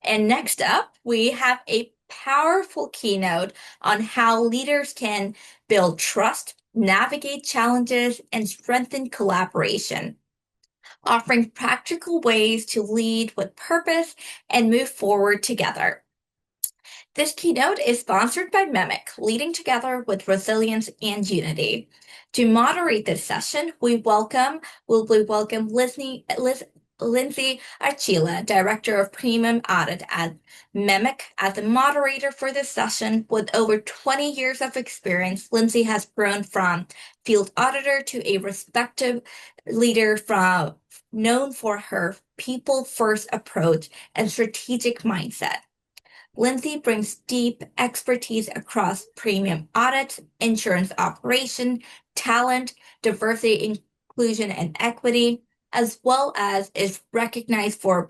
And next up, we have a powerful keynote on how leaders can build trust, navigate challenges, and strengthen collaboration, offering practical ways to lead with purpose and move forward together. This keynote is sponsored by MEMIC, Leading Together with Resilience and Unity. To moderate this session, we welcome Lindsay Archila, Director of Premium Audit at MEMIC, as the moderator for this session. With over 20 years of experience, Lindsay has grown from field auditor to a respected leader known for her people-first approach and strategic mindset. Lindsay brings deep expertise across premium audit, insurance operation, talent, diversity, inclusion, and equity, as well as is recognized for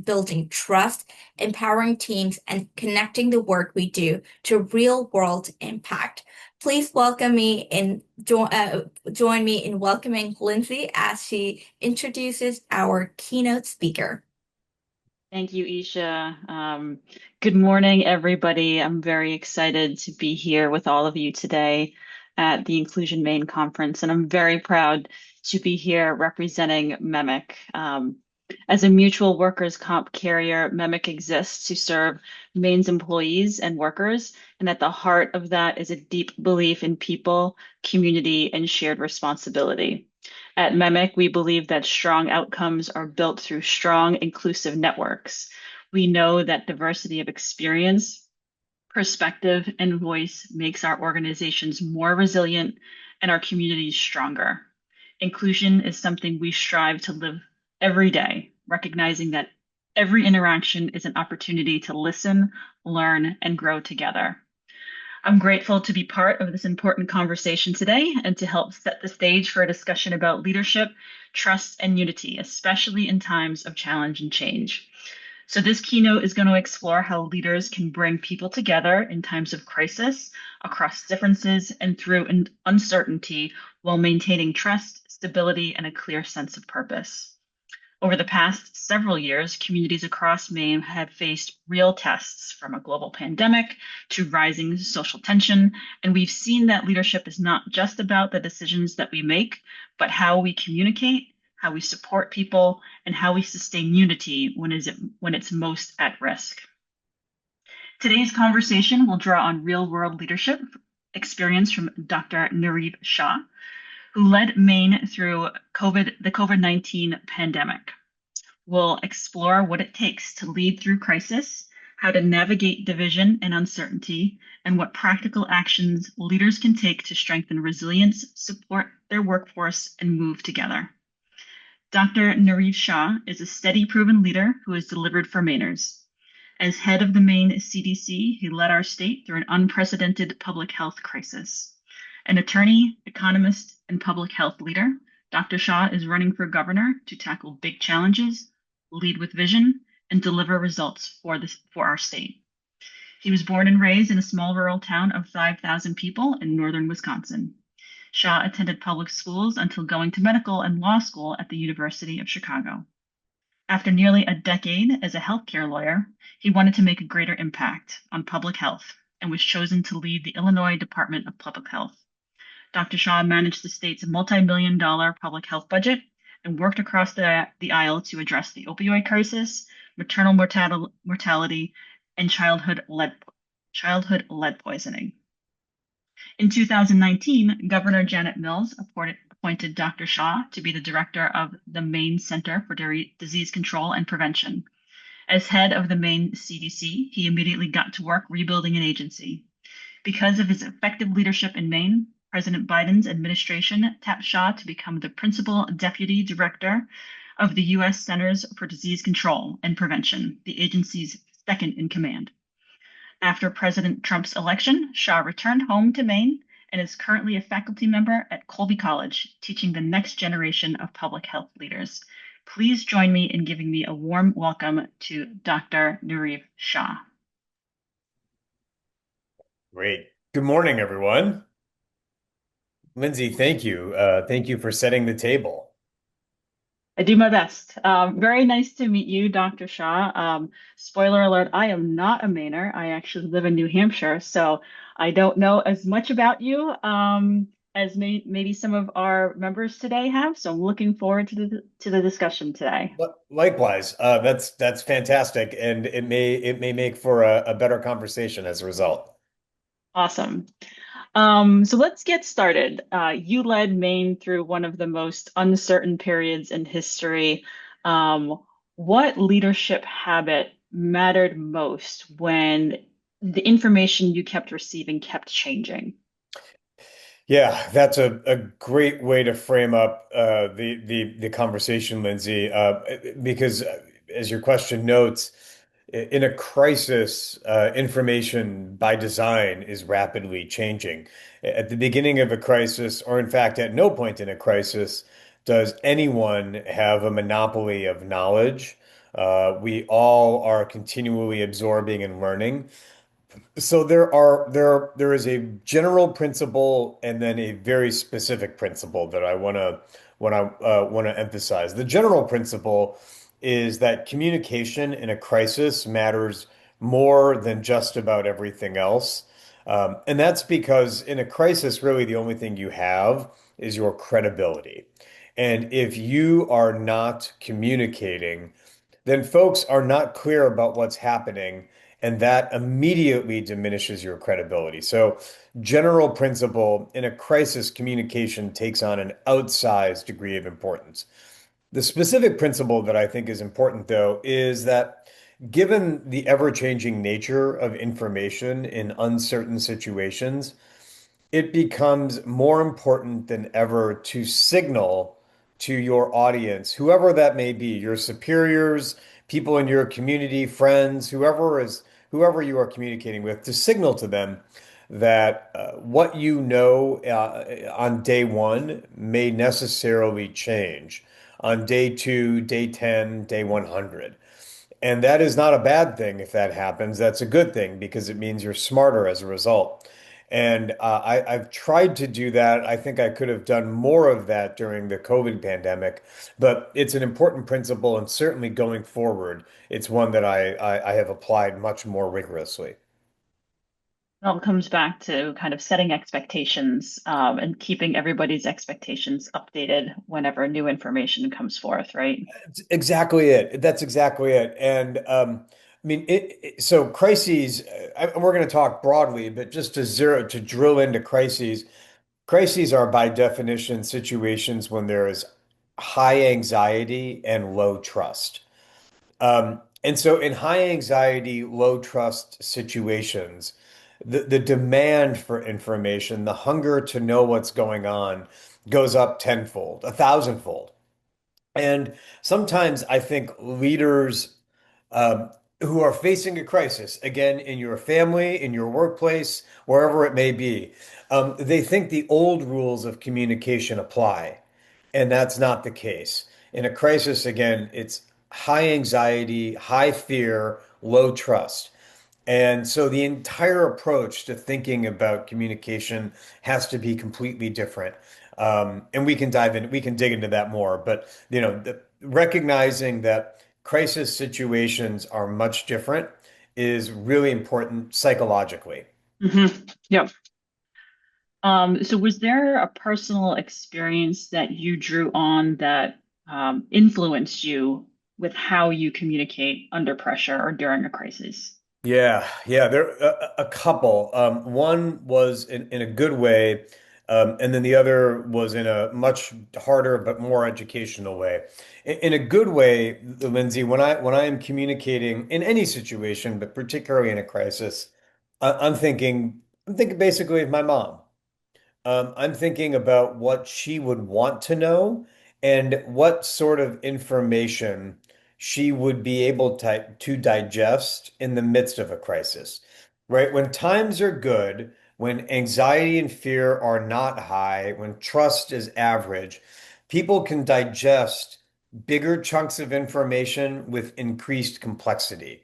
building trust, empowering teams, and connecting the work we do to real-world impact. Please join me in welcoming Lindsay as she introduces our keynote speaker. Thank you, Isha. Good morning, everybody. I'm very excited to be here with all of you today at the Inclusion Maine Conference, and I'm very proud to be here representing MEMIC. As a mutual workers' comp carrier, MEMIC exists to serve Maine's employees and workers, and at the heart of that is a deep belief in people, community, and shared responsibility. At MEMIC, we believe that strong outcomes are built through strong, inclusive networks. We know that diversity of experience, perspective, and voice makes our organizations more resilient and our communities stronger. Inclusion is something we strive to live every day, recognizing that every interaction is an opportunity to listen, learn, and grow together. I'm grateful to be part of this important conversation today and to help set the stage for a discussion about leadership, trust, and unity, especially in times of challenge and change. So this keynote is going to explore how leaders can bring people together in times of crisis, across differences, and through uncertainty while maintaining trust, stability, and a clear sense of purpose. Over the past several years, communities across Maine have faced real tests, from a global pandemic to rising social tension, and we've seen that leadership is not just about the decisions that we make, but how we communicate, how we support people, and how we sustain unity when it's most at risk. Today's conversation will draw on real-world leadership experience from Dr. Nareeb Shah, who led Maine through the COVID-19 pandemic. We'll explore what it takes to lead through crisis, how to navigate division and uncertainty, and what practical actions leaders can take to strengthen resilience, support their workforce, and move together. Dr. Nareeb Shah is a steady, proven leader who has delivered for Mainers. As head of the Maine CDC, he led our state through an unprecedented public health crisis. An attorney, economist, and public health leader, Dr. Shah is running for governor to tackle big challenges, lead with vision, and deliver results for our state. He was born and raised in a small rural town of 5,000 people in northern Wisconsin. Shah attended public schools until going to medical and law school at the University of Chicago. After nearly a decade as a healthcare lawyer, he wanted to make a greater impact on public health and was chosen to lead the Illinois Department of Public Health. Dr. Shah managed the state's multi-million-dollar public health budget and worked across the aisle to address the opioid crisis, maternal mortality, and childhood lead poisoning. In 2019, Governor Janet Mills appointed Dr. Shah to be the director of the Maine Center for Disease Control and Prevention. As head of the Maine CDC, he immediately got to work rebuilding an agency. Because of his effective leadership in Maine, President Biden's administration tapped Shah to become the principal deputy director of the U.S. Centers for Disease Control and Prevention, the agency's second in command. After President Trump's election, Shah returned home to Maine and is currently a faculty member at Colby College, teaching the next generation of public health leaders. Please join me in giving me a warm welcome to Dr. Nareeb Shah. Great. Good morning, everyone. Lindsay, thank you. Thank you for setting the table. I do my best. Very nice to meet you, Dr. Shaw. Spoiler alert, I am not a Mainer. I actually live in New Hampshire, so I don't know as much about you as maybe some of our members today have. So I'm looking forward to the discussion today. Likewise, that's fantastic, and it may make for a better conversation as a result. Awesome. So let's get started. You led Maine through one of the most uncertain periods in history. Um, what leadership habit mattered most when the information you kept receiving kept changing? Yeah, that's a great way to frame up the conversation, Lindsay. Because as your question notes, in a crisis, information by design is rapidly changing. At the beginning of a crisis, or in fact, at no point in a crisis, does anyone have a monopoly of knowledge. We all are continually absorbing and learning. So there is a general principle and then a very specific principle that I want to emphasize. The general principle is that communication in a crisis matters more than just about everything else. And that's because in a crisis, really the only thing you have is your credibility. And if you are not communicating, then folks are not clear about what's happening, and that immediately diminishes your credibility. So, general principle in a crisis, communication takes on an outsized degree of importance. The specific principle that I think is important, though, is that given the ever-changing nature of information in uncertain situations, it becomes more important than ever to signal to your audience, whoever that may be, your superiors, people in your community, friends, whoever you are communicating with, to signal to them that what you know on day one may necessarily change on day two, day 10, day 100. And that is not a bad thing if that happens. That's a good thing because it means you're smarter as a result. And I've tried to do that. I think I could have done more of that during the COVID pandemic, but it's an important principle. And certainly going forward, it's one that I have applied much more rigorously. It all comes back to kind of setting expectations and keeping everybody's expectations updated whenever new information comes forth, right? That's exactly it. That's exactly it. And I mean, so crises, we're going to talk broadly, but just to drill into crises. Crises are by definition situations when there is high anxiety and low trust. And so in high anxiety, low trust situations, the demand for information, the hunger to know what's going on goes up tenfold, a thousandfold. And sometimes I think leaders um, who are facing a crisis, again, in your family, in your workplace, wherever it may be, they think the old rules of communication apply. And that's not the case. In a crisis, again, it's high anxiety, high fear, low trust. And so the entire approach to thinking about communication has to be completely different. And we can dig into that more. But recognizing that crisis situations are much different is really important psychologically. Hmm. Yep. So was there a personal experience that you drew on that influenced you with how you communicate under pressure or during a crisis? Yeah, there a couple. One was in a good way, and then the other was in a much harder but more educational way. In a good way, Lindsay, when I am communicating in any situation, but particularly in a crisis, I'm thinking basically of my mom. I'm thinking about what she would want to know and what sort of information she would be able to digest in the midst of a crisis, right? When times are good, when anxiety and fear are not high, when trust is average, people can digest bigger chunks of information with increased complexity.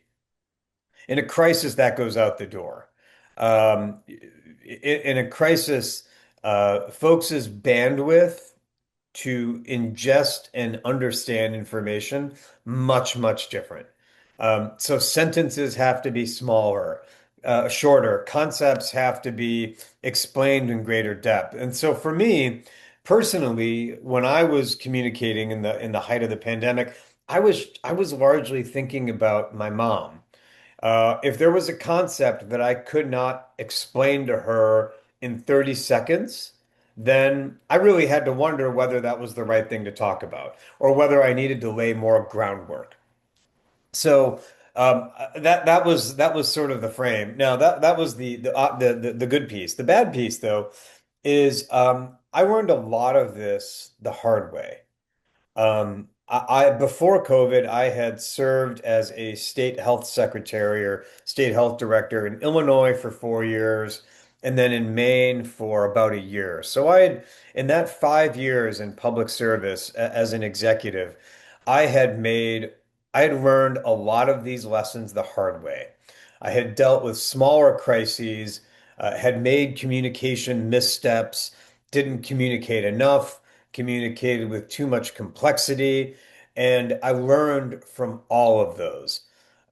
In a crisis, that goes out the door. In a crisis, folks' bandwidth to ingest and understand information much, much different. So sentences have to be smaller, shorter. Concepts have to be explained in greater depth. And so for me, personally, when I was communicating in the height of the pandemic, I was largely thinking about my mom. If there was a concept that I could not explain to her in 30 seconds, then I really had to wonder whether that was the right thing to talk about or whether I needed to lay more groundwork. So that was sort of the frame. Now that was the good piece. The bad piece, though, is I learned a lot of this the hard way. Before COVID, I had served as a state health secretary or state health director in Illinois for 4 years, and then in Maine for about a year. So in that 5 years in public service as an executive, I had made, I had learned a lot of these lessons the hard way. I had dealt with smaller crises, had made communication missteps, didn't communicate enough, communicated with too much complexity, and I learned from all of those.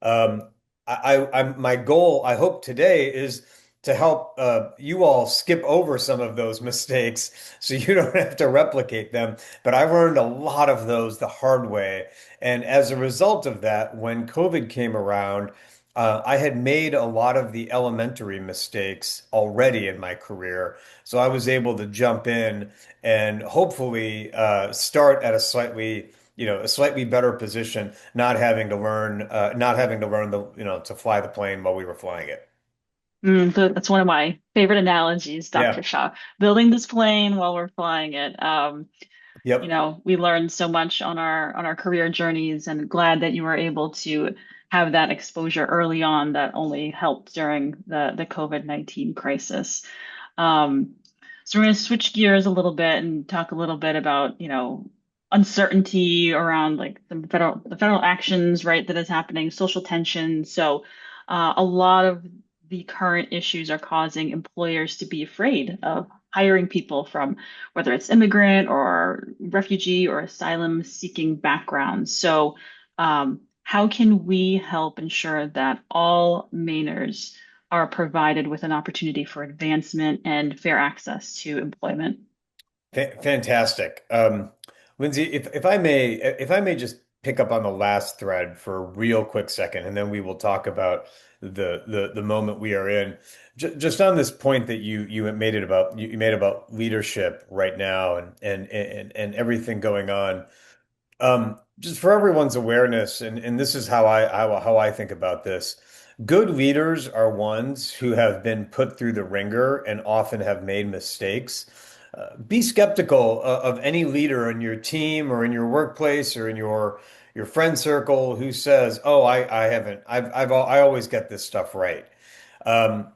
Um, my goal, I hope today is to help you all skip over some of those mistakes so you don't have to replicate them. But I learned a lot of those the hard way. And as a result of that, when COVID came around, I had made a lot of the elementary mistakes already in my career. So I was able to jump in and hopefully start at a slightly better position, not having to learn to fly the plane while we were flying it. That's one of my favorite analogies, Dr. Yeah. Shaw. Building this plane while we're flying it. Yep. We learned so much on our career journeys, and glad that you were able to have that exposure early on that only helped during the COVID-19 crisis. Um, so we're going to switch gears a little bit and talk a little bit about, uncertainty around like the federal actions, right, that is happening, social tension. So a lot of the current issues are causing employers to be afraid of hiring people from whether it's immigrant or refugee or asylum seeking backgrounds. So how can we help ensure that all Mainers are provided with an opportunity for advancement and fair access to employment? Fantastic. Lindsay, if I may just pick up on the last thread for a real quick second, and then we will talk about the moment we are in. Just on this point that you made about leadership right now and everything going on. Just for everyone's awareness, and this is how I think about this. Good leaders are ones who have been put through the ringer and often have made mistakes. Be skeptical of any leader in your team or in your workplace or in your friend circle who says, "Oh, I haven't. I always get this stuff right." Um,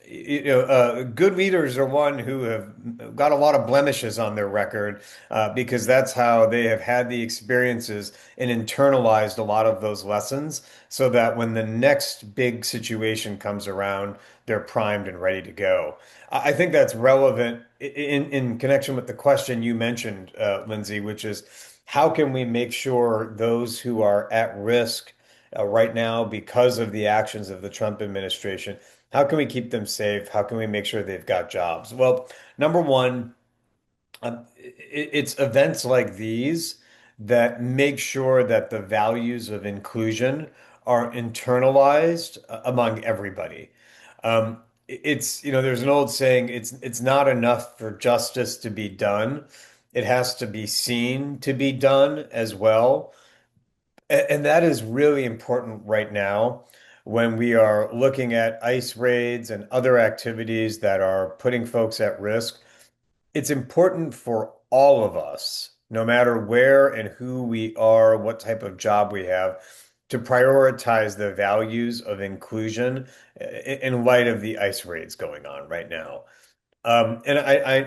Good leaders are one who have got a lot of blemishes on their record because that's how they have had the experiences and internalized a lot of those lessons so that when the next big situation comes around, they're primed and ready to go. I think that's relevant in connection with the question you mentioned, Lindsay, which is how can we make sure those who are at risk right now because of the actions of the Trump administration, how can we keep them safe? How can we make sure they've got jobs? Well, number one, it's events like these that make sure that the values of inclusion are internalized among everybody. There's an old saying, it's not enough for justice to be done. It has to be seen to be done as well. And that is really important right now when we are looking at ICE raids and other activities that are putting folks at risk. It's important for all of us, no matter where and who we are, what type of job we have, to prioritize the values of inclusion in light of the ICE raids going on right now. And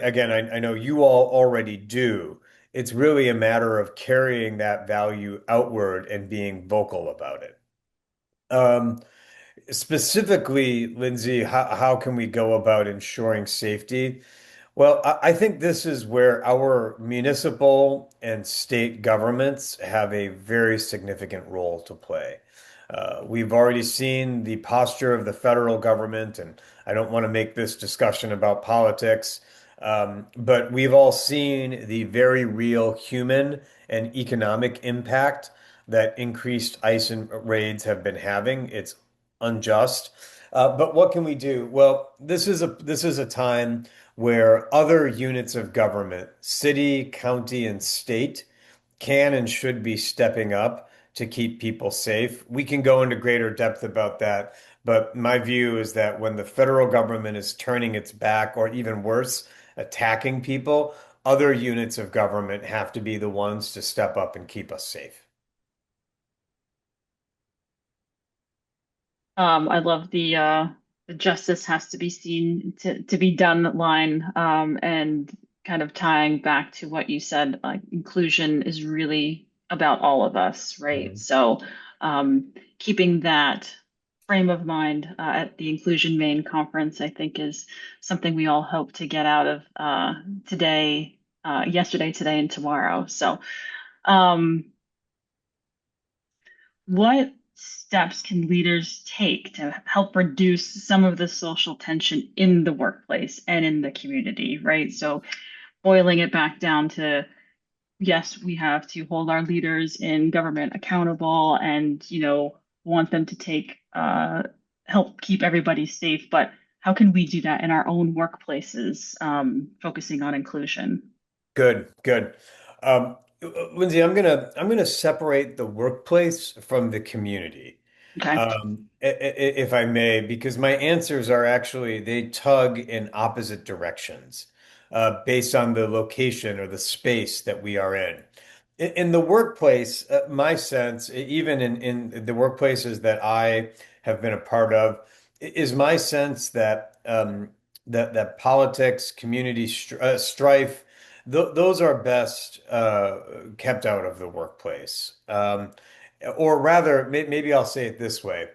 again, I know you all already do. It's really a matter of carrying that value outward and being vocal about it. Um, Specifically, Lindsay, how can we go about ensuring safety? Well, I think this is where our municipal and state governments have a very significant role to play. We've already seen the posture of the federal government, and I don't want to make this discussion about politics, but we've all seen the very real human and economic impact that increased ICE raids have been having. It's unjust. But what can we do? Well, this is a time where other units of government, city, county, and state, can and should be stepping up to keep people safe. We can go into greater depth about that, but my view is that when the federal government is turning its back, or even worse, attacking people, other units of government have to be the ones to step up and keep us safe. I love the justice has to be seen to be done line, and kind of tying back to what you said, like inclusion is really about all of us, right? Mhm. So, keeping that frame of mind at the Inclusion Maine conference, I think, is something we all hope to get out of today, yesterday, today, and tomorrow. So, um, what steps can leaders take to help reduce some of the social tension in the workplace and in the community, right? So, boiling it back down to yes, we have to hold our leaders in government accountable and, want them to take, help keep everybody safe. But how can we do that in our own workplaces, focusing on inclusion? Good, good. Um, Lindsay, I'm gonna separate the workplace from the community, Okay. if I may, because my answers are actually they tug in opposite directions, based on the location or the space that we are in. In the workplace, my sense, even in the workplaces that I have been a part of, is my sense that that politics, community strife, th those are best kept out of the workplace. Or rather, maybe I'll say it this way.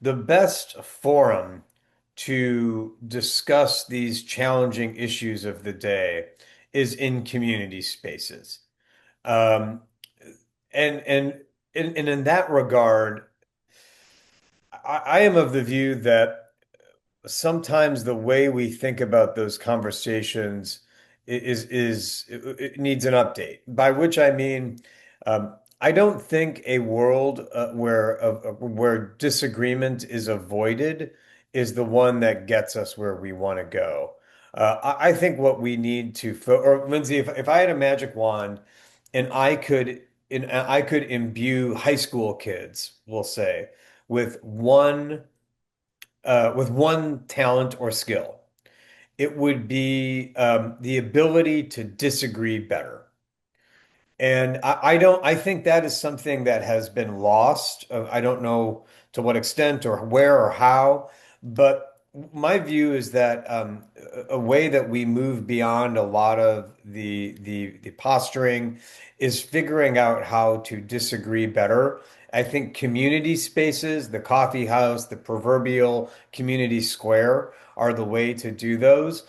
The best forum to discuss these challenging issues of the day is in community spaces. Um, and in that regard, I am of the view that sometimes the way we think about those conversations is it needs an update. By which I mean, I don't think a world where disagreement is avoided is the one that gets us where we want to go. I think what we need to, or Lindsay, if I had a magic wand and I could imbue high school kids, we'll say, with one talent or skill. It would be the ability to disagree better. And I think that is something that has been lost. I don't know to what extent or where or how, but my view is that a way that we move beyond a lot of the posturing is figuring out how to disagree better. I think community spaces, the coffee house, the proverbial community square are the way to do those.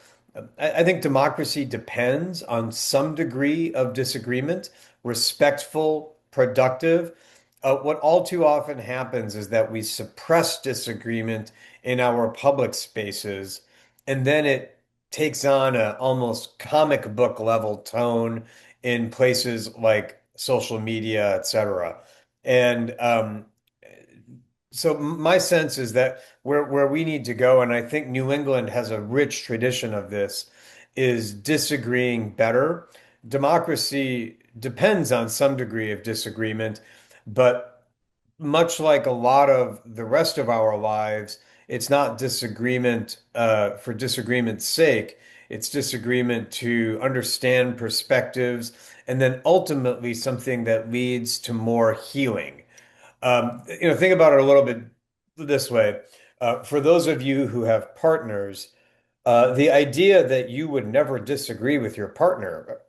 I think democracy depends on some degree of disagreement, respectful, productive. What all too often happens is that we suppress disagreement in our public spaces, and then it takes on a almost comic book level tone in places like social media, etc. And so my sense is that where we need to go, and I think New England has a rich tradition of this, is disagreeing better. Democracy depends on some degree of disagreement, but much like a lot of the rest of our lives, it's not disagreement for disagreement's sake. It's disagreement to understand perspectives, and then ultimately something that leads to more healing. Think about it a little bit this way. For those of you who have partners, the idea that you would never disagree with your partner,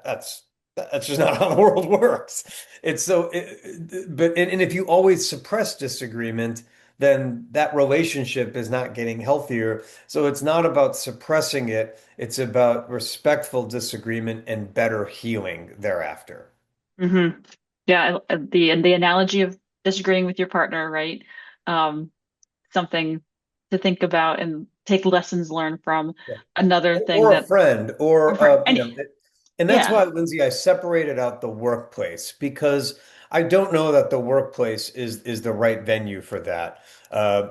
that's that's just not how the world works. It's so, but and if you always suppress disagreement, then that relationship is not getting healthier. So it's not about suppressing it, it's about respectful disagreement and better healing thereafter. Hmm. Yeah, the analogy of disagreeing with your partner, right? Um, Something to think about and take lessons learned from. Yeah. Another thing Or a that, friend, or and and that's yeah, why, Lindsay, I separated out the workplace because I don't know that the workplace is the right venue for that. Uh,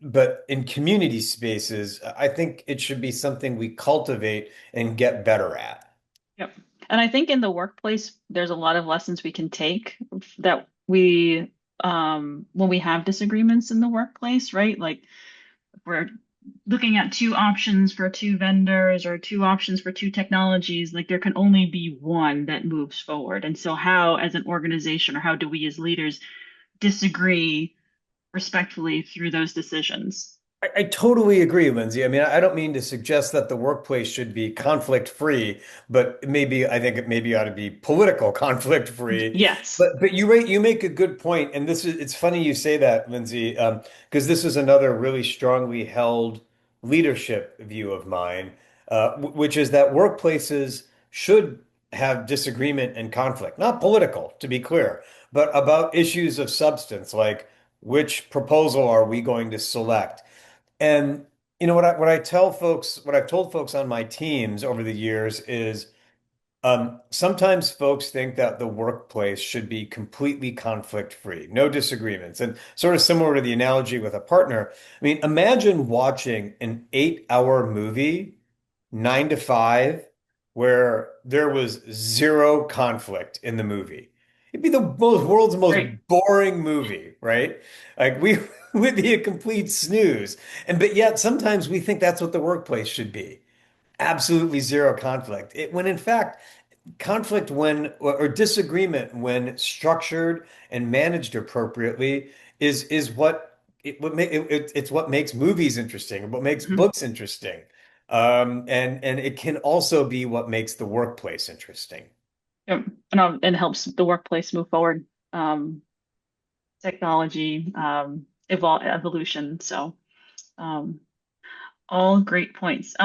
but in community spaces, I think it should be something we cultivate and get better at. yep. And I think in the workplace, there's a lot of lessons we can take that we, when we have disagreements in the workplace, right? Like if we're looking at two options for two vendors or two options for two technologies, like there can only be one that moves forward. And so how, as an organization, or how do we as leaders disagree respectfully through those decisions? I totally agree, Lindsay. I mean, I don't mean to suggest that the workplace should be conflict free, but maybe I think it maybe ought to be political conflict free. Yes. But you make a good point, and this is it's funny you say that, Lindsay, because this is another really strongly held leadership view of mine, which is that workplaces should have disagreement and conflict, not political, to be clear, but about issues of substance, like which proposal are we going to select? And what I tell folks, what I've told folks on my teams over the years is sometimes folks think that the workplace should be completely conflict free, no disagreements. And sort of similar to the analogy with a partner, I mean, imagine watching an 8 hour movie, 9 to 5, where there was zero conflict in the movie. It'd be the world's most Great. boring movie, right? Like we would be a complete snooze. And but yet sometimes we think that's what the workplace should be. Absolutely zero conflict. When in fact, conflict when or disagreement when structured and managed appropriately is it's what makes movies interesting, what makes Mhm. books interesting. And it can also be what makes the workplace interesting. Yep. And helps the workplace move forward. Um, Technology, evolution. So, um, all great points.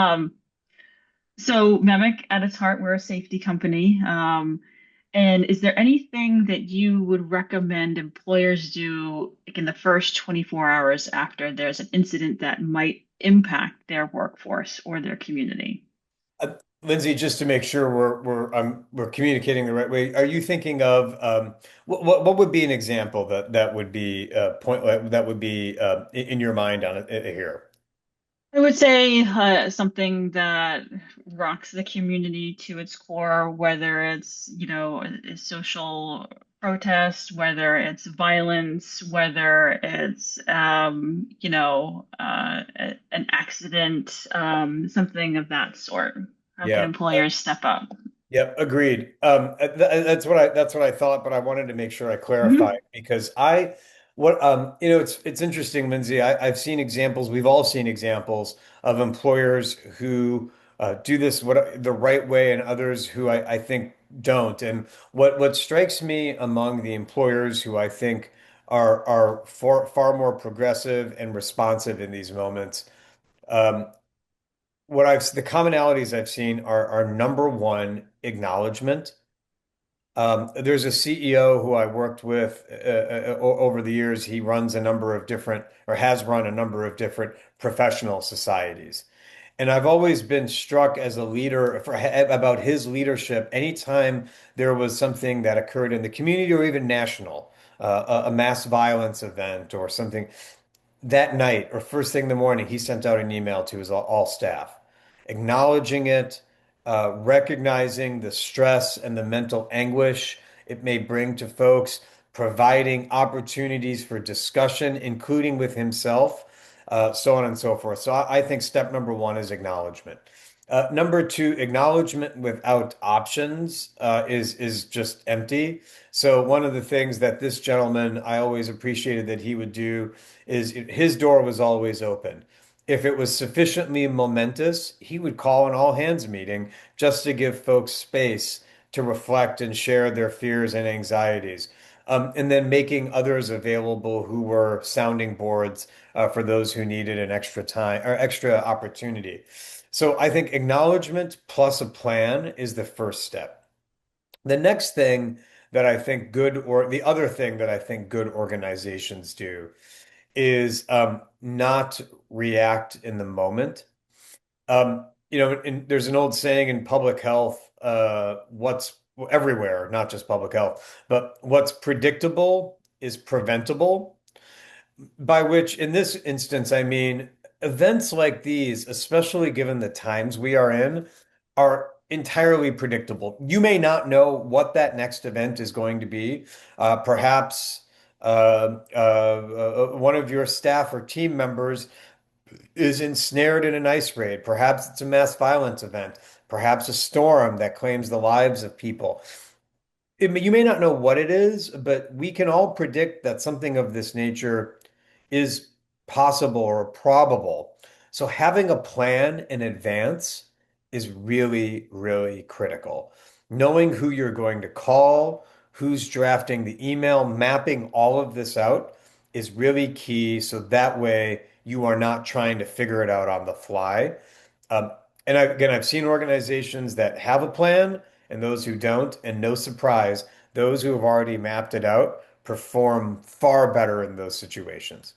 So MEMIC at its heart, we're a safety company. And is there anything that you would recommend employers do like in the first 24 hours after there's an incident that might impact their workforce or their community? Uh, Lindsay, just to make sure we're communicating the right way, are you thinking of what would be an example that would be point that would be in your mind on it here? I would say something that rocks the community to its core, whether it's, a social protest, whether it's violence, whether it's, an accident, something of that sort. How can Yeah. employers step up? Yep, agreed. That's what I thought, but I wanted to make sure I clarified Hmm. because it's interesting, Lindsay. I've seen examples, we've all seen examples of employers who do this the right way and others who I think don't. And what strikes me among the employers who I think are far more progressive and responsive in these moments. Um, the commonalities I've seen are number one, acknowledgement. There's a CEO who I worked with over the years. He runs a number of different, or has run a number of different professional societies. And I've always been struck as a leader about his leadership anytime there was something that occurred in the community or even national, a mass violence event or something that night or first thing in the morning, he sent out an email to his all staff, acknowledging it, recognizing the stress and the mental anguish it may bring to folks, providing opportunities for discussion, including with himself, so on and so forth. So I think step number one is acknowledgement. Number two, acknowledgement without options is just empty. So one of the things that this gentleman I always appreciated that he would do is his door was always open. If it was sufficiently momentous, he would call an all hands meeting just to give folks space to reflect and share their fears and anxieties. and then making others available who were sounding boards for those who needed an extra time or extra opportunity. So I think acknowledgement plus a plan is the first step. The next thing that I think good or the other thing that I think good organizations do is not react in the moment. There's an old saying in public health, what's everywhere, not just public health, but what's predictable is preventable. By which, in this instance, I mean events like these, especially given the times we are in, are entirely predictable. You may not know what that next event is going to be. Perhaps one of your staff or team members is ensnared in an ice raid. Perhaps it's a mass violence event. Perhaps a storm that claims the lives of people. You may not know what it is, but we can all predict that something of this nature is possible or probable. So having a plan in advance is really, really critical. Knowing who you're going to call, who's drafting the email, mapping all of this out is really key. So that way you are not trying to figure it out on the fly. Um, again, I've seen organizations that have a plan and those who don't, and no surprise, those who have already mapped it out perform far better in those situations.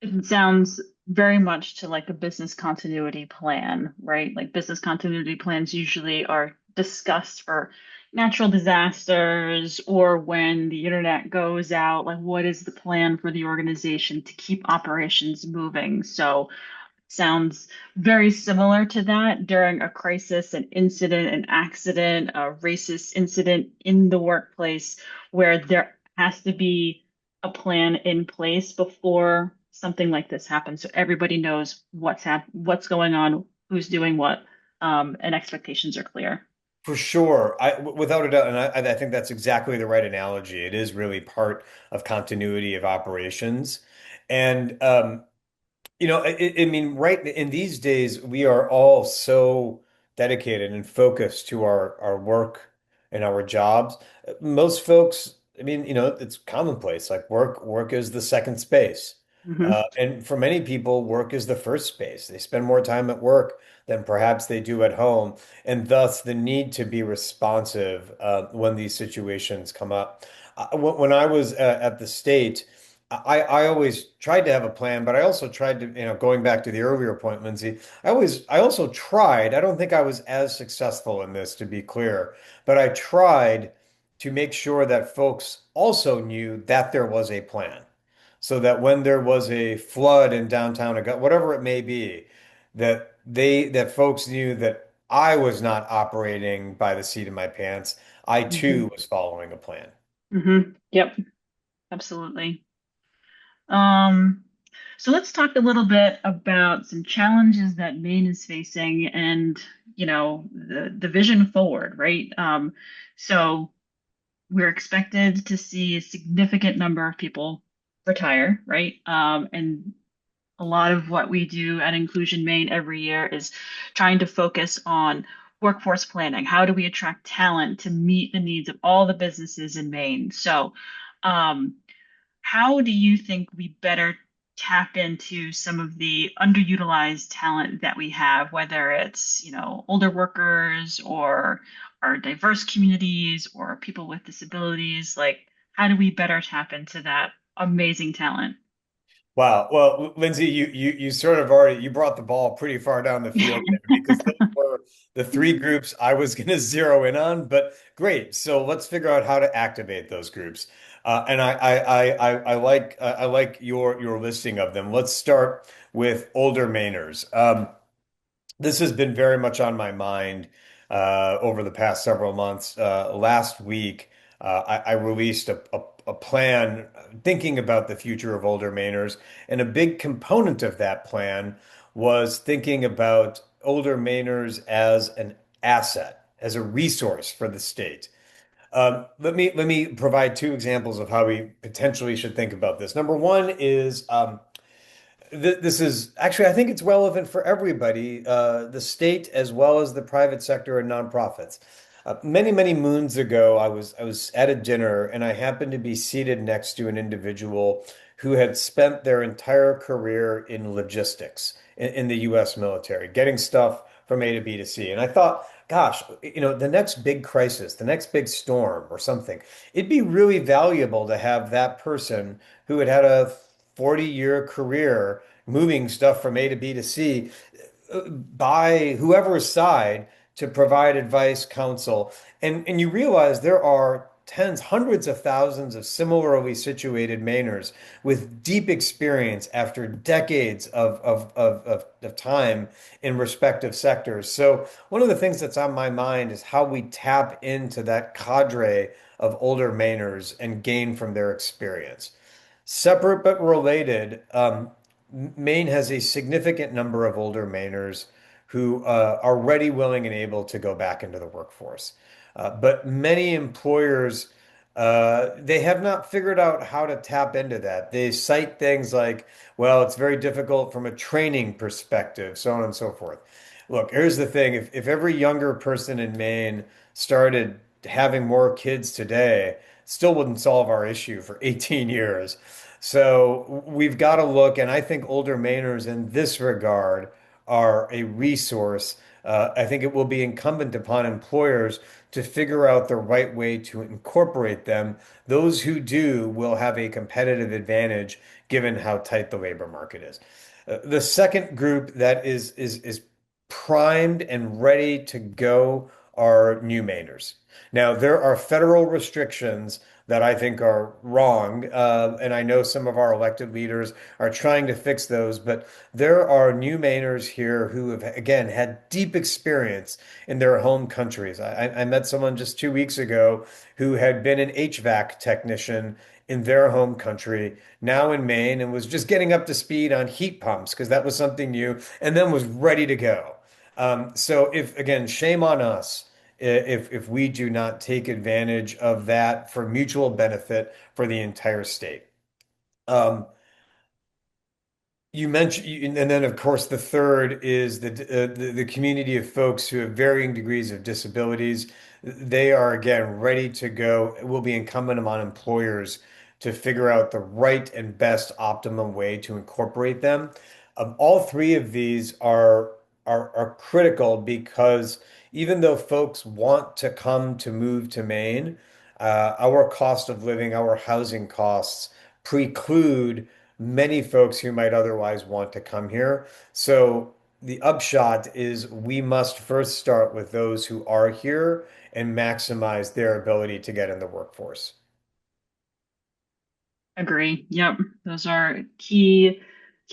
It sounds very much to like a business continuity plan, right? Like business continuity plans usually are discussed for natural disasters or when the internet goes out, like what is the plan for the organization to keep operations moving? So sounds very similar to that during a crisis, an incident, an accident, a racist incident in the workplace where there has to be a plan in place before something like this happens. So everybody knows what's going on, who's doing what, and expectations are clear. For sure. Without a doubt, and I think that's exactly the right analogy. It is really part of continuity of operations. And I mean, right in these days, we are all so dedicated and focused to our work and our jobs. Most folks, I mean, it's commonplace. Like work is the second space. Hmm. And for many people, work is the first space. They spend more time at work than perhaps they do at home, and thus the need to be responsive when these situations come up. When I was at the state, I always tried to have a plan, but I also tried to, going back to the earlier point, Lindsay, I also tried, I don't think I was as successful in this, to be clear, but I tried to make sure that folks also knew that there was a plan. So that when there was a flood in downtown, whatever it may be, that folks knew that I was not operating by the seat of my pants. I Hmm. too was following a plan. Yep, absolutely. Um, so let's talk a little bit about some challenges that Maine is facing and, the vision forward, right? So we're expected to see a significant number of people retire, right? And a lot of what we do at Inclusion Maine every year is trying to focus on workforce planning. How do we attract talent to meet the needs of all the businesses in Maine? So, um, how do you think we better tap into some of the underutilized talent that we have, whether it's, older workers or our diverse communities or people with disabilities? Like, how do we better tap into that amazing talent? Wow. Well, Lindsay, you sort of already you brought the ball pretty far down the field there because those were the three groups I was going to zero in on. But great. So let's figure out how to activate those groups. And I like your listing of them. Let's start with older Mainers. This has been very much on my mind over the past several months. Last week, I released a plan thinking about the future of older Mainers, and a big component of that plan was thinking about older Mainers as an asset, as a resource for the state. Let me provide two examples of how we potentially should think about this. Number one is this is actually, I think it's relevant for everybody, the state as well as the private sector and nonprofits. Many, many moons ago, I was at a dinner and I happened to be seated next to an individual who had spent their entire career in logistics in the U.S. military, getting stuff from A to B to C. And I thought, gosh, the next big crisis, the next big storm or something, it'd be really valuable to have that person who had had a 40-year career moving stuff from A to B to C by whoever's side to provide advice, counsel. And you realize there are tens, hundreds of thousands of similarly situated Mainers with deep experience after decades of time in respective sectors. So one of the things that's on my mind is how we tap into that cadre of older Mainers and gain from their experience. Separate but related, Maine has a significant number of older Mainers who are ready, willing, and able to go back into the workforce. But many employers, they have not figured out how to tap into that. They cite things like, well, it's very difficult from a training perspective, so on and so forth. Look, here's the thing. If every younger person in Maine started having more kids today, still wouldn't solve our issue for 18 years. So we've got to look, and I think older Mainers in this regard are a resource. I think it will be incumbent upon employers to figure out the right way to incorporate them. Those who do will have a competitive advantage given how tight the labor market is. The second group that is primed and ready to go are new Mainers. Now, there are federal restrictions that I think are wrong, and I know some of our elected leaders are trying to fix those, but there are new Mainers here who have, again, had deep experience in their home countries. I met someone just 2 weeks ago who had been an HVAC technician in their home country, now in Maine, and was just getting up to speed on heat pumps because that was something new, and then was ready to go. So if again, shame on us if we do not take advantage of that for mutual benefit for the entire state. Um, you mentioned, and then of course the third is the community of folks who have varying degrees of disabilities. They are again ready to go. It will be incumbent upon employers to figure out the right and best optimum way to incorporate them. All three of these are critical because even though folks want to come to move to Maine, our cost of living, our housing costs preclude many folks who might otherwise want to come here. So the upshot is we must first start with those who are here and maximize their ability to get in the workforce. Agree. Yep. Those are key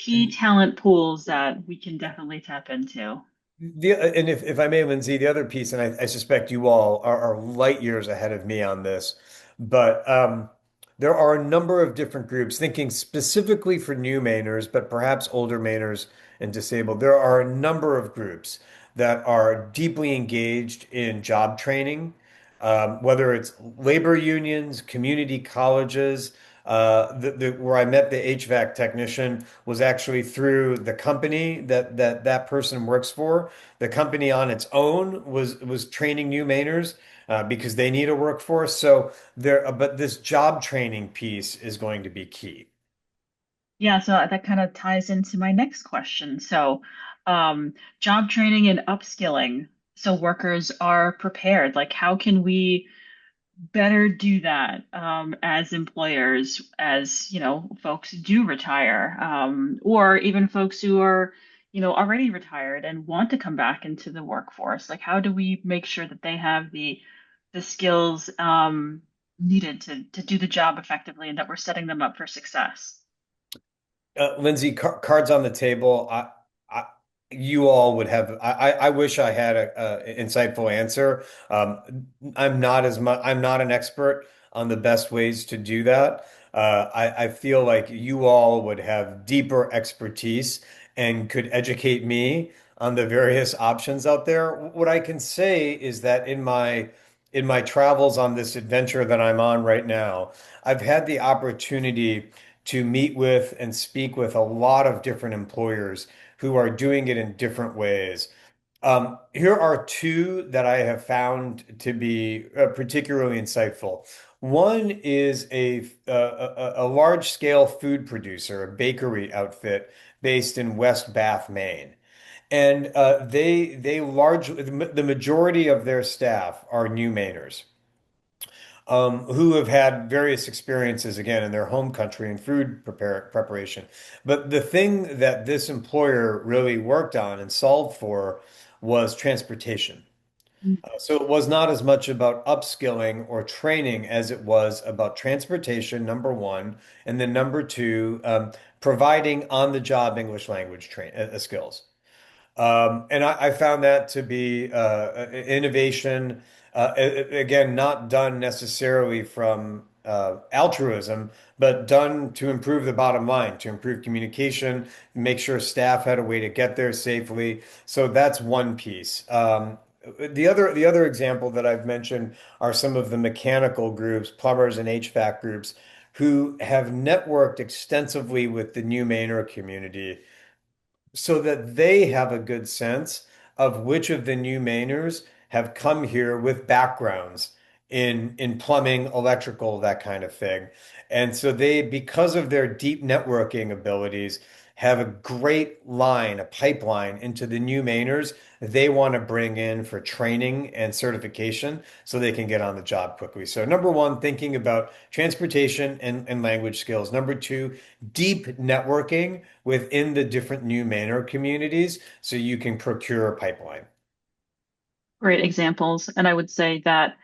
And talent pools that we can definitely tap into. and if I may, Lindsay, the other piece, and I suspect you all are light years ahead of me on this, but there are a number of different groups thinking specifically for new Mainers, but perhaps older Mainers and disabled. There are a number of groups that are deeply engaged in job training, whether it's labor unions, community colleges. Where I met the HVAC technician was actually through the company that person works for. The company on its own was training new Mainers because they need a workforce. So but this job training piece is going to be key. Yeah, so that kind of ties into my next question. So, job training and upskilling so workers are prepared. Like, how can we better do that as employers, as folks do retire, or even folks who are, already retired and want to come back into the workforce? Like, how do we make sure that they have the skills needed to do the job effectively and that we're setting them up for success? Lindsay, cards on the table. I, you all would have. I wish I had a insightful answer. I'm not as much. I'm not an expert on the best ways to do that. I feel like you all would have deeper expertise and could educate me on the various options out there. What I can say is that in my travels on this adventure that I'm on right now, I've had the opportunity to meet with and speak with a lot of different employers who are doing it in different ways. Here are two that I have found to be particularly insightful. One is a large-scale food producer, a bakery outfit based in West Bath, Maine. And they largely the majority of their staff are new Mainers, who have had various experiences again in their home country in preparation. But the thing that this employer really worked on and solved for was transportation. So it was not as much about upskilling or training as it was about transportation, number one, and then number two, providing on-the-job English language skills. And I found that to be innovation, again, not done necessarily from altruism, but done to improve the bottom line, to improve communication, make sure staff had a way to get there safely. So that's one piece. The other example that I've mentioned are some of the mechanical groups, plumbers and HVAC groups, who have networked extensively with the New Mainer community so that they have a good sense of which of the new Mainers have come here with backgrounds in plumbing, electrical, that kind of thing. And so they, because of their deep networking abilities, have a great line, a pipeline into the new Mainers they want to bring in for training and certification so they can get on the job quickly. So number one, thinking about transportation and language skills. Number two, deep networking within the different new Manor communities so you can procure a pipeline. Great examples. And I would say that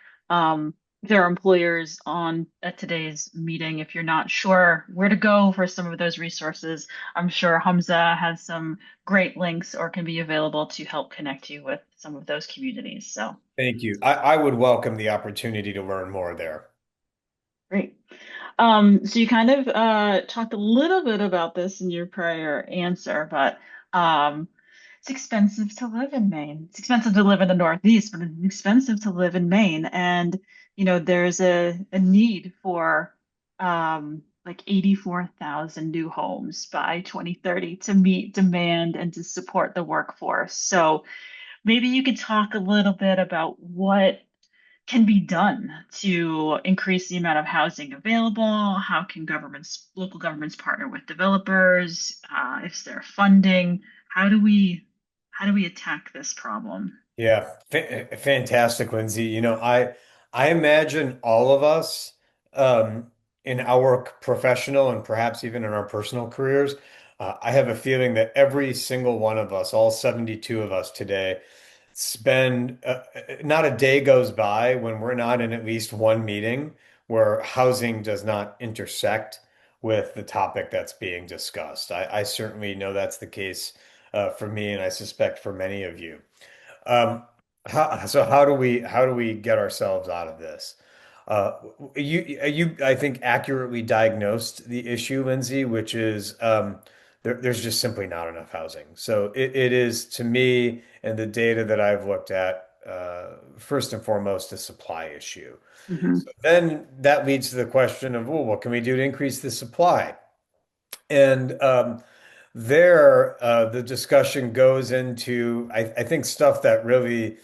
there are employers on at today's meeting. If you're not sure where to go for some of those resources, I'm sure Hamza has some great links or can be available to help connect you with some of those communities. So Thank you. I would welcome the opportunity to learn more there. great. So you kind of talked a little bit about this in your prior answer, but it's expensive to live in Maine. It's expensive to live in the Northeast, but it's expensive to live in Maine. And, there's a need for like 84,000 new homes by 2030 to meet demand and to support the workforce. So maybe you could talk a little bit about what can be done to increase the amount of housing available? How can local governments partner with developers? Is there funding? How do we how do we attack this problem? Yeah, fantastic, Lindsay. I imagine all of us in our professional and perhaps even in our personal careers, I have a feeling that every single one of us, all 72 of us today, spend not a day goes by when we're not in at least one meeting where housing does not intersect with the topic that's being discussed. I certainly know that's the case for me, and I suspect for many of you. So how do we get ourselves out of this? Uh, you I think accurately diagnosed the issue, Lindsay, which is there's just simply not enough housing. So it is to me and the data that I've looked at, first and foremost, a supply issue. Hmm. So then that leads to the question of, well, what can we do to increase the supply? And the discussion goes into, I think, stuff that really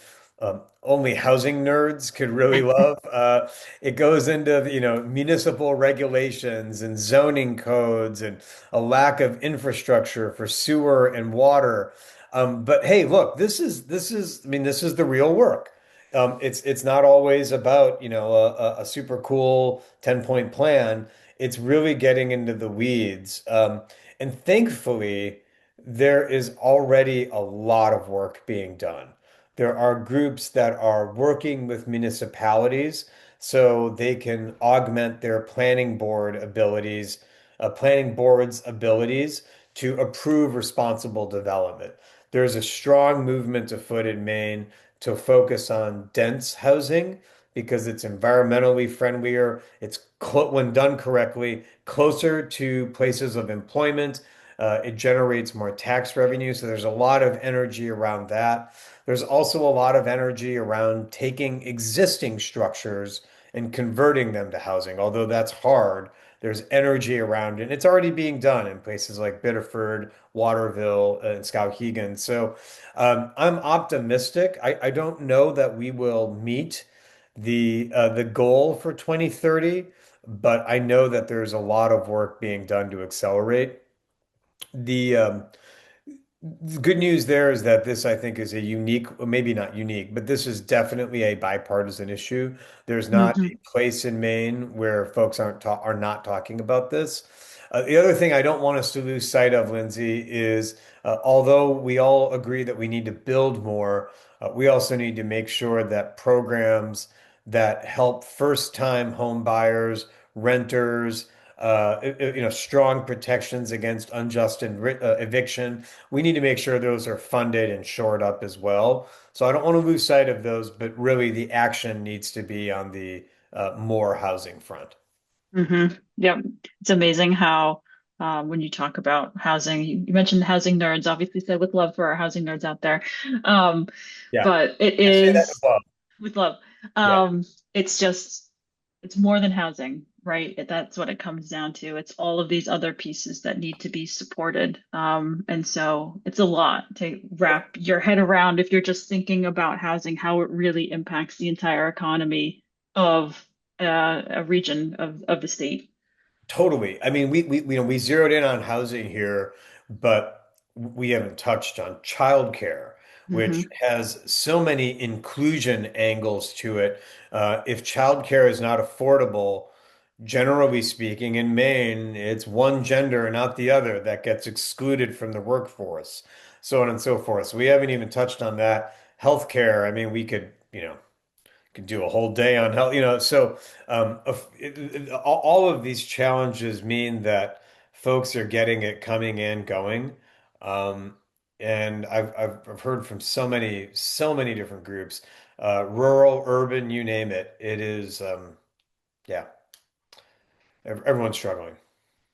only housing nerds could really love. It goes into, municipal regulations and zoning codes and a lack of infrastructure for sewer and water. But hey, look, I mean, this is the real work. It's not always about, a super cool 10-point plan. It's really getting into the weeds. And thankfully, there is already a lot of work being done. There are groups that are working with municipalities so they can augment their planning board's abilities to approve responsible development. There's a strong movement afoot in Maine to focus on dense housing because it's environmentally friendlier. When done correctly, closer to places of employment. It generates more tax revenue. So there's a lot of energy around that. There's also a lot of energy around taking existing structures and converting them to housing. Although that's hard, there's energy around it. And it's already being done in places like Biddeford, Waterville, and Skowhegan. So I'm optimistic. I don't know that we will meet the goal for 2030, but I know that there's a lot of work being done to accelerate. The good news there is that this, I think, is a unique, well, maybe not unique, but this is definitely a bipartisan issue. There's not Hmm. a place in Maine where folks are not talking about this. The other thing I don't want us to lose sight of, Lindsay, is although we all agree that we need to build more, we also need to make sure that programs that help first-time home buyers, renters, strong protections against unjust eviction. We need to make sure those are funded and shored up as well. So I don't want to lose sight of those, but really the action needs to be on the more housing front. Hmm. Yep. It's amazing how when you talk about housing, you mentioned housing nerds, obviously said with love for our housing nerds out there. Um, Yeah, but it I say that is above. with love. Yeah, It's just it's more than housing, right? That's what it comes down to. It's all of these other pieces that need to be supported. And so it's a lot to wrap your head around if you're just thinking about housing, how it really impacts the entire economy of a region of the state. totally. I mean, we zeroed in on housing here, but we haven't touched on childcare, which Hmm. has so many inclusion angles to it. If childcare is not affordable, generally speaking, in Maine, it's one gender, not the other, that gets excluded from the workforce, so on and so forth. So we haven't even touched on that. Healthcare, I mean, we could do a whole day on health, so all of these challenges mean that folks are getting it coming and going. Um, and I've heard from so many different groups, rural, urban, you name it. It is, yeah, everyone's struggling.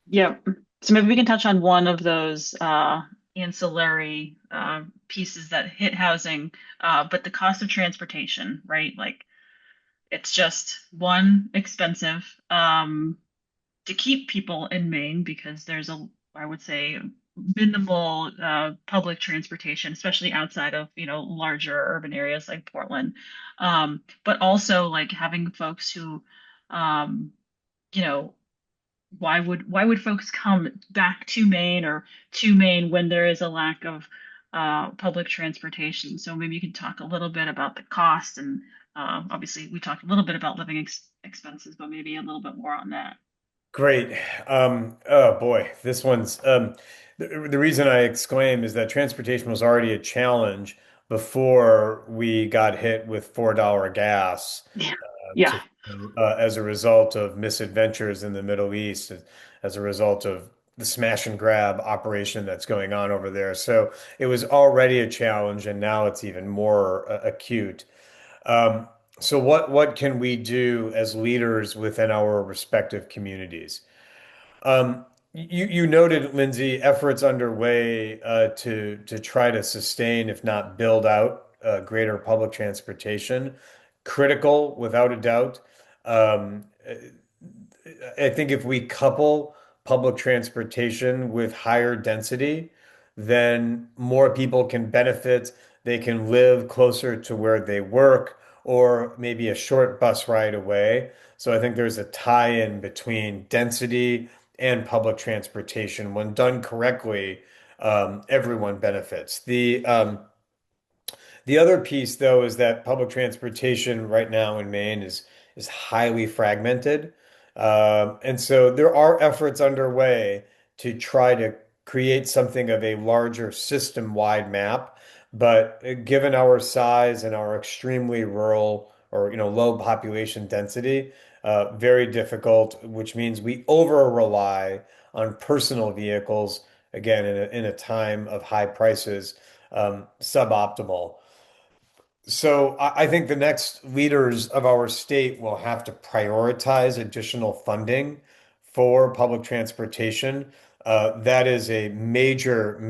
Yeah. So maybe we can touch on one of those ancillary pieces that hit housing, but the cost of transportation, right? Like it's just one expensive to keep people in Maine because there's I would say, minimal public transportation, especially outside of, larger urban areas like Portland. But also like having folks who, um, you know, why would folks come back to Maine or to Maine when there is a lack of public transportation? So maybe you can talk a little bit about the cost and obviously we talked a little bit about living expenses, but maybe a little bit more on that. Great. Oh boy, this one's the reason I exclaim is that transportation was already a challenge before we got hit with $4 gas Yeah. Yeah. to as a result of misadventures in the Middle East, as a result of the smash and grab operation that's going on over there. So it was already a challenge, and now it's even more acute. Um, so what can we do as leaders within our respective communities? You noted, Lindsay, efforts underway to try to sustain, if not build out, greater public transportation. Critical, without a doubt. Um, I think if we couple public transportation with higher density, then more people can benefit. They can live closer to where they work or maybe a short bus ride away. So I think there's a tie-in between density and public transportation. When done correctly, everyone benefits. The other piece, though, is that public transportation right now in Maine is highly fragmented. And so there are efforts underway to try to create something of a larger system-wide map. But given our size and our extremely rural or low population density, very difficult, which means we over rely on personal vehicles, again, in a time of high prices, suboptimal. So I think the next leaders of our state will have to prioritize additional funding for public transportation. That is a major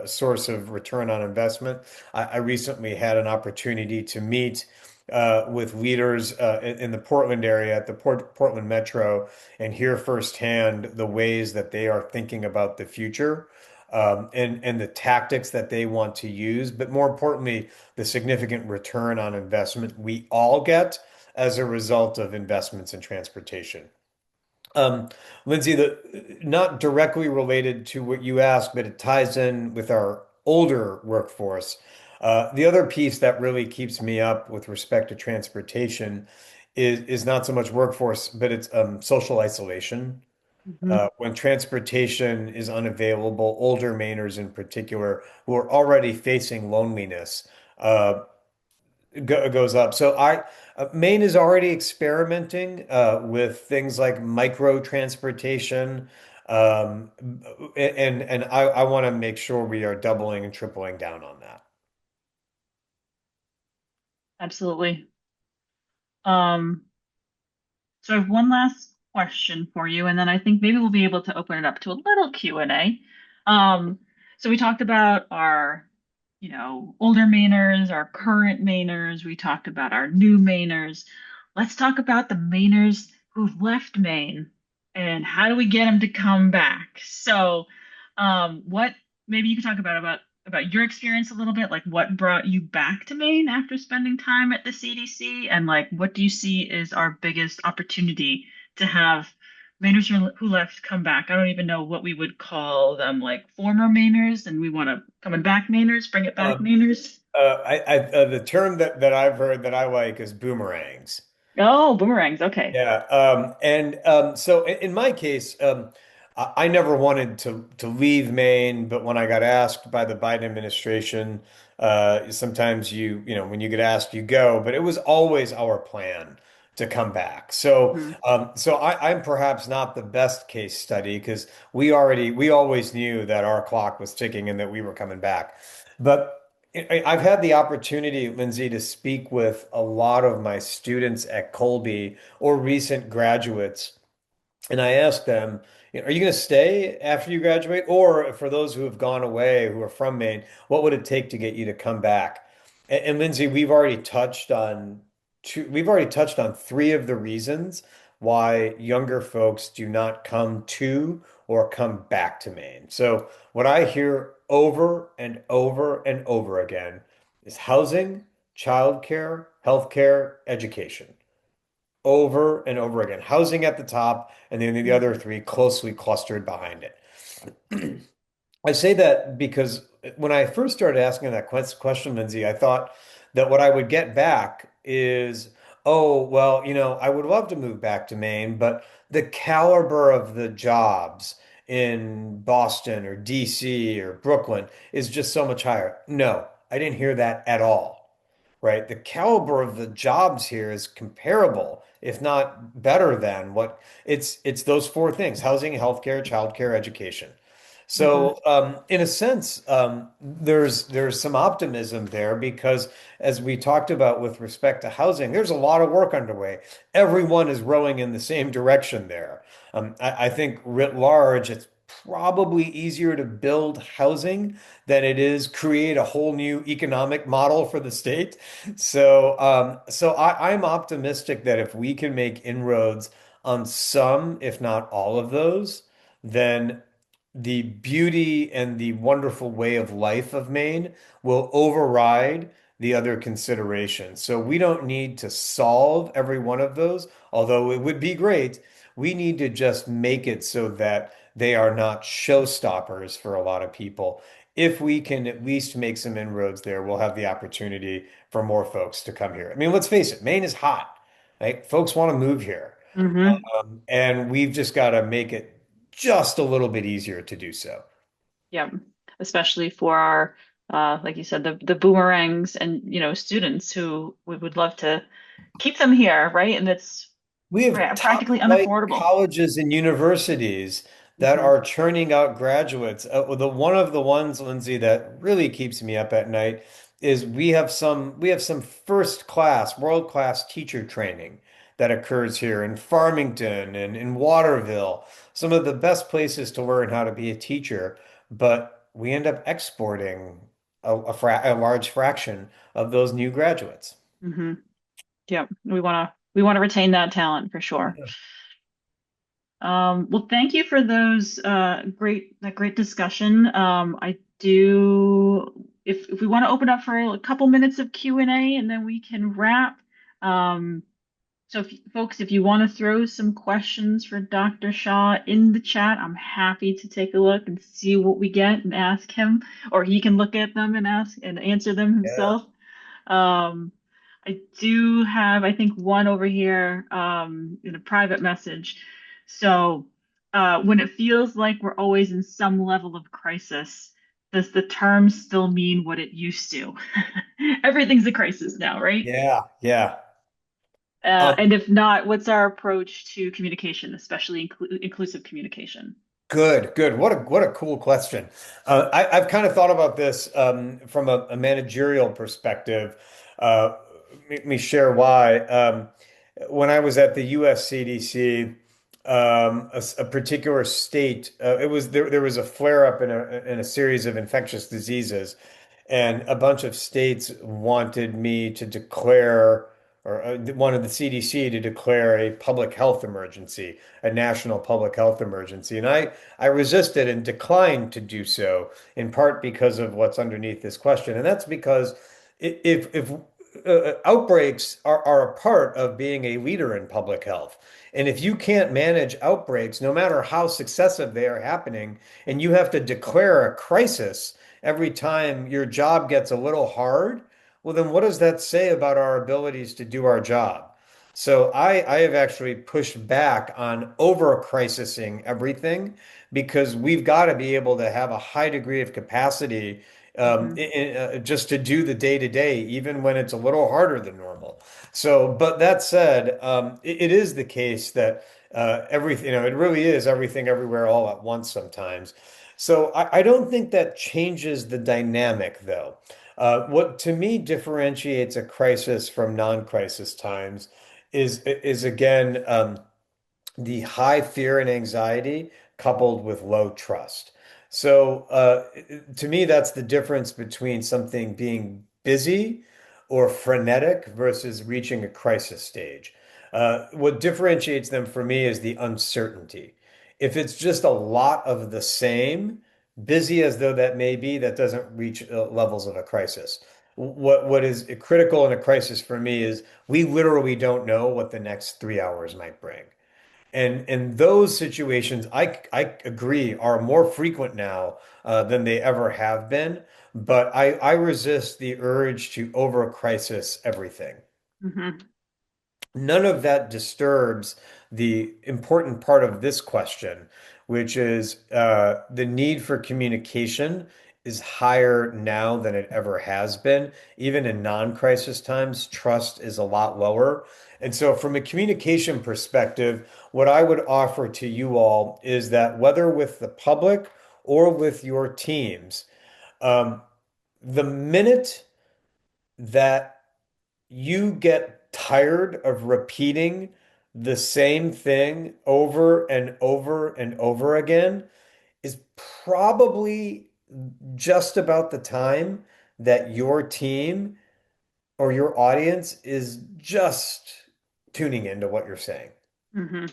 source of return on investment. I recently had an opportunity to meet with leaders in the Portland area at the Portland Metro and hear firsthand the ways that they are thinking about the future, and the tactics that they want to use, but more importantly, the significant return on investment we all get as a result of investments in transportation. Um, Lindsay, not directly related to what you asked, but it ties in with our older workforce. The other piece that really keeps me up with respect to transportation is not so much workforce, but it's social isolation. Hmm. When transportation is unavailable, older Mainers in particular, who are already facing loneliness, uh, goes up. Maine is already experimenting with things like micro transportation, and I want to make sure we are doubling and tripling down on that. Absolutely. Um, So I have one last question for you, and then I think maybe we'll be able to open it up to a little Q&A. Um, so we talked about our, older Mainers, our current Mainers. We talked about our new Mainers. Let's talk about the Mainers who've left Maine and how do we get them to come back? So, what maybe you could talk about your experience a little bit, like what brought you back to Maine after spending time at the CDC, and like what do you see is our biggest opportunity to have Mainers who left come back? I don't even know what we would call them, like former Mainers, and we want to coming back Mainers, bring it back Um, Mainers. the term that I've heard that I like is boomerangs. Oh, boomerangs. Okay. Yeah, and so in my case, I never wanted to leave Maine, but when I got asked by the Biden administration, sometimes you know when you get asked, you go. But it was always our plan to come back. Hmm. I'm perhaps not the best case study because we always knew that our clock was ticking and that we were coming back. But I've had the opportunity, Lindsay, to speak with a lot of my students at Colby or recent graduates, and I asked them, are you going to stay after you graduate? Or for those who have gone away, who are from Maine, what would it take to get you to come back? And Lindsay, we've already touched on three of the reasons why younger folks do not come to or come back to Maine. So what I hear over and over and over again is housing, childcare, healthcare, education. Over and over again. Housing at the top, and then the other three closely clustered behind it. I say that because when I first started asking that question, Lindsay, I thought that what I would get back is, oh, well, I would love to move back to Maine, but the caliber of the jobs in Boston or DC or Brooklyn is just so much higher. No, I didn't hear that at all, right? The caliber of the jobs here is comparable, if not better than what it's those four things: housing, healthcare, childcare, education. Hmm. In a sense, there's some optimism there because, as we talked about with respect to housing, there's a lot of work underway. Everyone is rowing in the same direction there. I think writ large, it's probably easier to build housing than it is create a whole new economic model for the state. I'm optimistic that if we can make inroads on some, if not all of those, then the beauty and the wonderful way of life of Maine will override the other considerations. So we don't need to solve every one of those, although it would be great. We need to just make it so that they are not showstoppers for a lot of people. If we can at least make some inroads there, we'll have the opportunity for more folks to come here. I mean, let's face it, Maine is hot, right? Folks want to move here. Hmm. And we've just got to make it just a little bit easier to do so. Yeah. Especially for our, like you said, the boomerangs and, students who we would love to keep them here, right? And it's We have top practically flight unaffordable. colleges and universities that Hmm. are churning out graduates. One of the ones, Lindsay, that really keeps me up at night is we have some first class, world class teacher training that occurs here in Farmington and in Waterville, some of the best places to learn how to be a teacher. But we end up exporting a large fraction of those new graduates. Hmm. Yeah, we want to retain that talent for sure. Well, thank you for those great discussion. I do if we want to open up for a couple minutes of Q&A and then we can wrap. Um, so folks, if you want to throw some questions for Dr. Shaw in the chat, I'm happy to take a look and see what we get and ask him, or he can look at them and ask and answer them Yeah. himself. Um, I do have, I think, one over here in a private message. So, when it feels like we're always in some level of crisis, does the term still mean what it used to? Everything's a crisis now, right? Yeah, yeah. And if not, what's our approach to communication, especially inclusive communication? Good, good. What a cool question. I've kind of thought about this from a managerial perspective. Let me share why. When I was at the US CDC, a particular state, it was there was a flare up in a series of infectious diseases, and a bunch of states wanted me to declare, or wanted the CDC to declare a public health emergency, a national public health emergency. And I resisted and declined to do so, in part because of what's underneath this question. And that's because if outbreaks are a part of being a leader in public health. And if you can't manage outbreaks, no matter how successive they are happening, and you have to declare a crisis every time your job gets a little hard, well, then what does that say about our abilities to do our job? So I have actually pushed back on over-crisising everything because we've got to be able to have a high degree of capacity Hmm. just to do the day-to-day, even when it's a little harder than normal. So, but that said, it is the case that everything, it really is everything everywhere all at once sometimes. So I don't think that changes the dynamic, though. What to me differentiates a crisis from non-crisis times is again the high fear and anxiety coupled with low trust. So, to me, that's the difference between something being busy or frenetic versus reaching a crisis stage. What differentiates them for me is the uncertainty. If it's just a lot of the same, busy as though that may be, that doesn't reach levels of a crisis. What is critical in a crisis for me is we literally don't know what the next 3 hours might bring. And those situations, I agree, are more frequent now than they ever have been. But I resist the urge to over crisis everything. Hmm. None of that disturbs the important part of this question, which is the need for communication is higher now than it ever has been. Even in non-crisis times, trust is a lot lower. And so, from a communication perspective, what I would offer to you all is that whether with the public or with your teams, um, the minute that you get tired of repeating the same thing over and over and over again is probably just about the time that your team or your audience is just tuning into what you're saying. Hmm.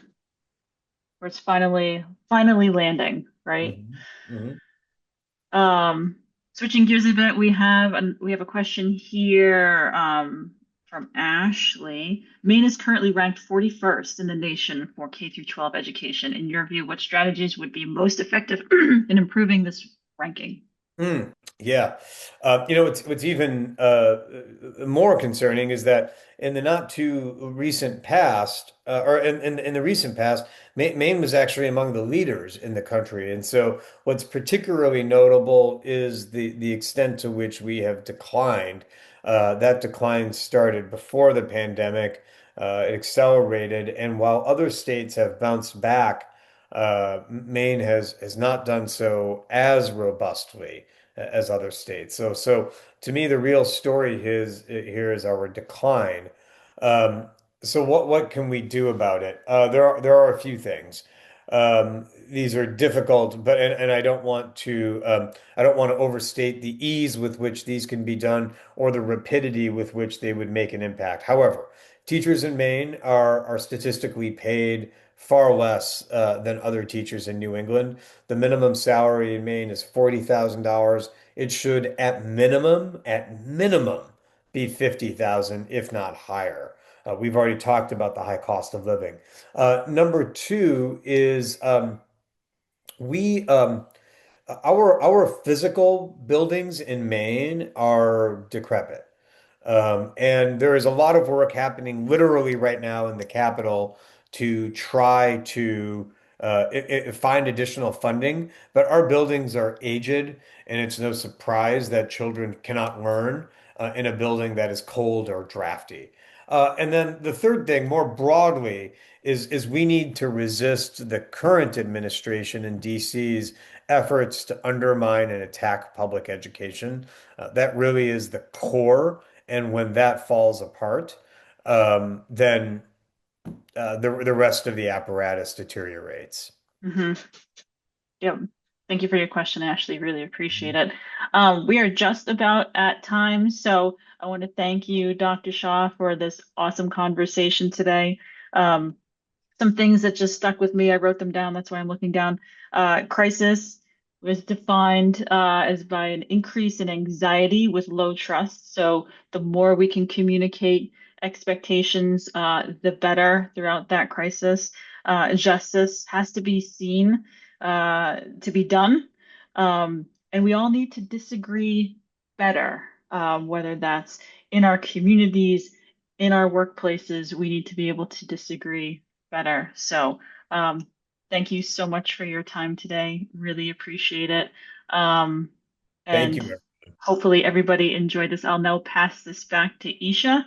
Where it's finally landing, right? Mhm. Mhm. Um, Switching gears a bit, we have a question here from Ashley. Maine is currently ranked 41st in the nation for K through 12 education. In your view, what strategies would be most effective in improving this ranking? Yeah. What's even more concerning is that in the not too recent past, or in the recent past, Maine was actually among the leaders in the country. And so what's particularly notable is the extent to which we have declined. That decline started before the pandemic. It accelerated. And while other states have bounced back, Maine has not done so as robustly as other states. So to me, the real story here is our decline. Um, so what can we do about it? There are a few things. These are difficult, but and I don't want to overstate the ease with which these can be done or the rapidity with which they would make an impact. However, Teachers in Maine are statistically paid far less than other teachers in New England. The minimum salary in Maine is $40,000. It should at minimum, be 50,000, if not higher. We've already talked about the high cost of living. Number two is we our physical buildings in Maine are decrepit. And there is a lot of work happening literally right now in the Capitol to try to find additional funding. But our buildings are aged, and it's no surprise that children cannot learn in a building that is cold or drafty. And then the third thing, more broadly, is we need to resist the current administration in DC's efforts to undermine and attack public education. That really is the core. And when that falls apart, then the rest of the apparatus deteriorates. Hmm. Yep. Thank you for your question, Ashley. Really appreciate it. We are just about at time, so I want to thank you, Dr. Shaw, for this awesome conversation today. Um, some things that just stuck with me. I wrote them down. That's why I'm looking down. Crisis was defined as by an increase in anxiety with low trust. So the more we can communicate expectations, the better throughout that crisis. Justice has to be seen to be done. And we all need to disagree better, whether that's in our communities, in our workplaces, we need to be able to disagree better. So, thank you so much for your time today. Really appreciate it. Um, Thank and you. hopefully everybody enjoyed this. I'll now pass this back to Isha.